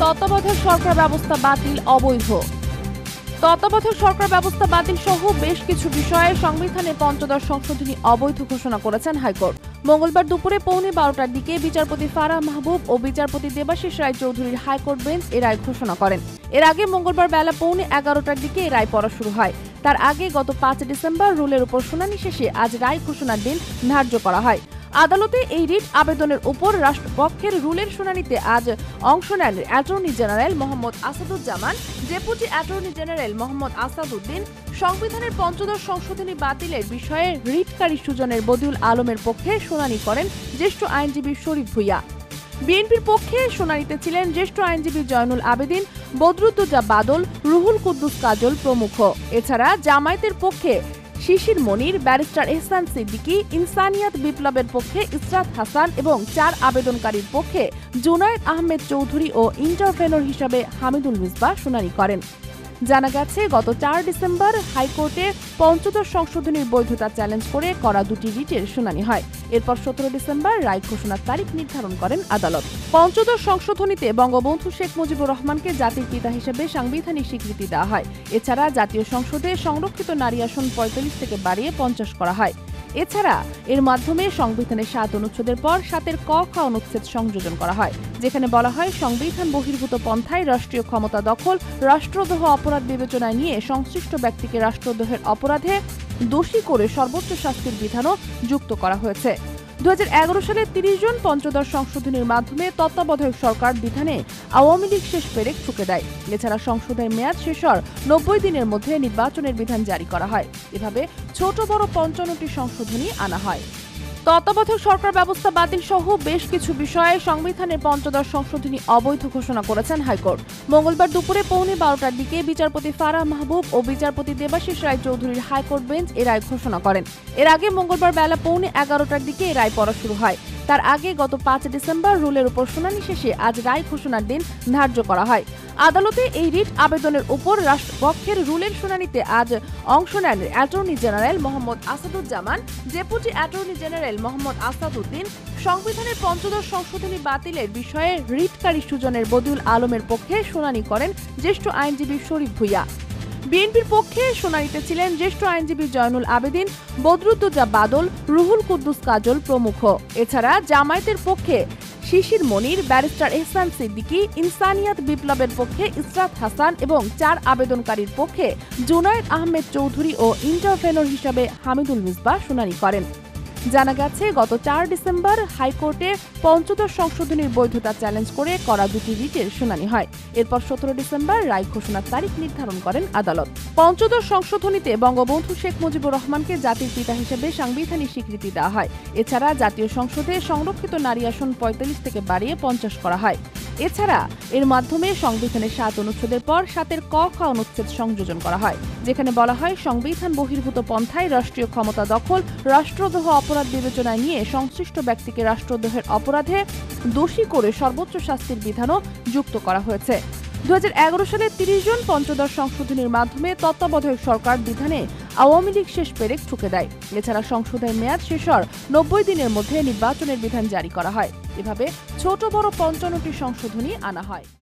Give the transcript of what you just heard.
তত্ত্বাবধায়ক সরকার ব্যবস্থা বাতিল অবৈধ। তত্ত্বাবধায়ক সরকার ব্যবস্থা বাতিল সহ বেশ কিছু বিষয়ে সংবিধানের পঞ্চদশ সংশোধনী অবৈধ ঘোষণা করেছেন হাইকোর্ট। মঙ্গলবার দুপুরে পৌনে 12টার দিকে বিচারপতি ফারাহ মাহবুব ও বিচারপতি দেবাশিস রায় চৌধুরীর হাইকোর্ট বেঞ্চ এ রায় ঘোষণা করেন। এর আগে মঙ্গলবার বেলা পৌনে 11টার দিকে এ রায় পড়া শুরু হয়। তার আগে গত 5 ডিসেম্বর রুলের উপর শুনানি শেষে আজ রায় ঘোষণার দিন ধার্য করা হয়। আদালতে এই রিট আবেদনের উপর রাষ্ট্রপক্ষের রুলের শুনানিতে আজ অংশ নেন attorney general Mohammad Asaduzzaman, deputy attorney general Mohammad Asaduddin. সংবিধানের পঞ্চদশ সংশোধনী বাতিলের বিষয়ে রিটকারী সুজনের বদিউল আলমের পক্ষে শুনানি করেন জ্যেষ্ঠ আইনজীবী শরীফ ভূঁইয়া। বিএনপির পক্ষে শুনানিতে ছিলেন জ্যেষ্ঠ আইনজীবী জয়নুল আবেদিন, বদরুদ্দোজা বাদল, রুহুল কুদ্দুস কাজল প্রমুখ। এছাড়া জামায়াতের পক্ষে শিশির মনির, ব্যারিস্টার এহসান সিদ্দিকী, ইনসানিয়াত বিপ্লবের পক্ষে ইসরাত হাসান এবং 4 আবেদনকারীর পক্ষে জুনায়েদ আহমেদ চৌধুরী ও ইন্টারভেনর হিসাবে হামিদুল মিসবাহ শুনানি করেন। জানা গেছে, গত 4 ডিসেম্বর হাইকোর্টে পঞ্চদশ সংশোধনীর বৈধতা চ্যালেঞ্জ করে করা দুটি রিটের শুনানি হয়। এরপর 17 ডিসেম্বর রায় ঘোষণার তারিখ নির্ধারণ করেন আদালত। পঞ্চদশ সংশোধনীতে বঙ্গবন্ধু শেখ মুজিবুর রহমানকে জাতির পিতা হিসেবে সাংবিধানিক স্বীকৃতি দেওয়া হয়। এছাড়া জাতীয় সংসদে সংরক্ষিত নারী আসন 45 থেকে বাড়িয়ে 50 করা হয়। এছাড়া এর মাধ্যমে সংবিধানের 7 অনুচ্ছেদের পর 7-এর ক, খ অনুচ্ছেদ সংযোজন করা হয়, যেখানে বলা হয় সংবিধান বহির্ভূত পন্থায় রাষ্ট্রীয় ক্ষমতা দখল, রাষ্ট্রদ্রোহ অপরাধ বিবেচনায় নিয়ে সংশ্লিষ্ট ব্যক্তিকে রাষ্ট্রদ্রোহের অপরাধে দোষী করে সর্বোচ্চ শাস্তির বিধানও যুক্ত করা হয়েছে। 2011 সালে 30 জন পঞ্চদশ সংশোধনীর মাধ্যমে তত্ত্বাবধায়ক সরকার বিধানে আওয়ামী লীগ শেষ পেরেক ঠুকে দেয়। এছাড়া সংসদের মেয়াদ শেষ হওয়ার 90 দিনের মধ্যে নির্বাচনের বিধান জারি করা হয়। এভাবে ছোট বড় 55টি সংশোধনী আনা হয়। তত্ত্বাবধায়ক সরকার ব্যবস্থা বাতিল সহ বেশ কিছু বিষয়ে সংবিধানের পঞ্চদশ সংশোধনী অবৈধ ঘোষণা করেছেন হাইকোর্ট। মঙ্গলবার দুপুরে পৌনে 12টার দিকে বিচারপতি ফারাহ মাহবুব ও বিচারপতি দেবাশিস রায় চৌধুরীর হাইকোর্ট বেঞ্চ এ রায় ঘোষণা করেন। এর আগে মঙ্গলবার বেলা পৌনে 11টার দিকে এ রায় পড়া শুরু হয়। তার আগে গত 5 ডিসেম্বর রুলের উপর শুনানি শেষে আজ রায় ঘোষণার দিন ধার্য করা হয়। আদালতে এই রিট আবেদনের উপর রাষ্ট্রপক্ষের রুলের শুনানিতে আজ অংশ নেন attorney general Mohammad Asaduzzaman, deputy attorney general Mohammad Asaduddin. সংবিধানের পঞ্চদশ সংশোধনী বাতিলের বিষয়ে রিটকারী সুজনের বদিউল আলমের পক্ষে শুনানি করেন জ্যেষ্ঠ আইনজীবী শরীফ ভূঁইয়া। বিএনপির পক্ষে শুনানিতে ছিলেন জ্যেষ্ঠ আইনজীবী জয়নুল আবেদিন, বদরুদ্দোজা বাদল, রুহুল কুদ্দুস কাজল প্রমুখ। এছাড়া জামায়াতের পক্ষে শিশির মনির, ব্যারিস্টার এহসান সিদ্দিকী, ইনসানিয়াত বিপ্লবের পক্ষে ইসরাত হাসান এবং 4 আবেদনকারীর পক্ষে জুনায়েদ আহমেদ চৌধুরী ও ইন্টারভেনর হিসাবে হামিদুল মিসবাহ শুনানি করেন। জানা গেছে, গত 4 ডিসেম্বর হাইকোর্টে পঞ্চদশ সংশোধনীর বৈধতা চ্যালেঞ্জ করে করা দুটি রিটের শুনানি হয়। এরপর 17 ডিসেম্বর রায় ঘোষণার তারিখ নির্ধারণ করেন আদালত। পঞ্চদশ সংশোধনীতে বঙ্গবন্ধু শেখ মুজিবুর রহমানকে জাতির পিতা হিসেবে সাংবিধানিক স্বীকৃতি দেওয়া হয়। এছাড়া জাতীয় সংসদে সংরক্ষিত নারী আসন 45 থেকে বাড়িয়ে 50 করা হয়। এছাড়া এর মাধ্যমে সংবিধানের 7 অনুচ্ছেদের পর 7-এর ক, খ অনুচ্ছেদ সংযোজন করা হয়, যেখানে বলা হয় সংবিধান বহির্ভূত পন্থায় রাষ্ট্রীয় ক্ষমতা দখল, রাষ্ট্রদ্রোহ অপরাধ বিবেচনায় নিয়ে সংশ্লিষ্ট ব্যক্তিকে রাষ্ট্রদ্রোহের অপরাধে দোষী করে সর্বোচ্চ শাস্তির বিধানও যুক্ত করা হয়েছে। 2011 সালে 30 জন পঞ্চদশ সংশোধনীর মাধ্যমে তত্ত্বাবধায়ক সরকার বিধানে আওয়ামী লীগ শেষ পেরেক ঠুকে দেয়। এছাড়া সংসদের মেয়াদ শেষ হওয়ার 90 দিনের মধ্যে নির্বাচনের বিধান জারি করা হয়। এভাবে ছোট বড় 55টি সংশোধনী আনা হয়।